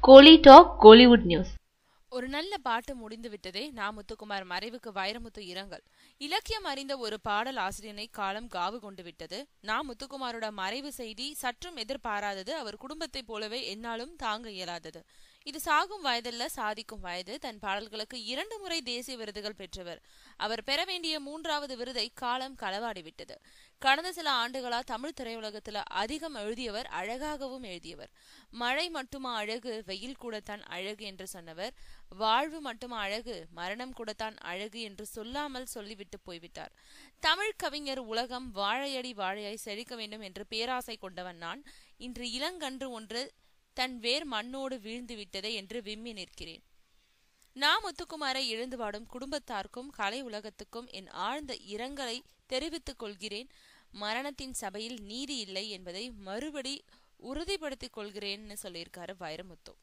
கோலி talk Kollywood news. ஒரு நல்ல பாட்டு முடிந்து விட்டதே. நா. முத்துக்குமார் மறைவுக்கு வைரமுத்து இரங்கல். இலக்கியம் அறிந்த ஒரு பாடல் ஆசிரியனை காலம் காவு கொண்டு விட்டது. நா. முத்துக்குமாரோட மறைவு செய்தி சற்றும் எதிர்பாராதது. அவர் குடும்பத்தைப் போலவே என்னாலும் தாங்க இயலாதது. இது சாகும் வயதல்ல, சாதிக்கும் வயது. தன் பாடல்களுக்கு 2 முறை தேசிய விருதுகள் பெற்றவர். அவர் பெற வேண்டிய 3வது விருதை காலம் களவாடிவிட்டது. கடந்த சில ஆண்டுகளா தமிழ் திரையுலகத்துல அதிகம் எழுதியவர், அழகாகவும் எழுதியவர். மழை மட்டுமா அழகு, வெயில் கூடத்தான் அழகு என்று சொன்னவர். வாழ்வு மட்டுமா அழகு, மரணம் கூடத்தான் அழகு என்று சொல்லாமல் சொல்லிவிட்டு போய்விட்டார். தமிழ் கவிஞர் உலகம் வாழையடி வாழையாய் செழிக்க வேண்டும் என்று பேராசை கொண்டவன் நான். இன்று இளங்கன்று ஒன்று தன் வேர் மண்ணோடு வீழ்ந்து விட்டதே என்று விம்மி நிற்கிறேன். நா. முத்துக்குமாரை இழந்து வாடும் குடும்பத்தாருக்கும் கலை உலகத்துக்கும் என் ஆழ்ந்த இரங்கலை தெரிவித்துக் கொள்கிறேன். மரணத்தின் சபையில் நீதி இல்லை என்பதை மறுபடி உறுதிப்படுத்திக் கொள்கிறேன்னு சொல்லியிருக்காரு வைரமுத்து.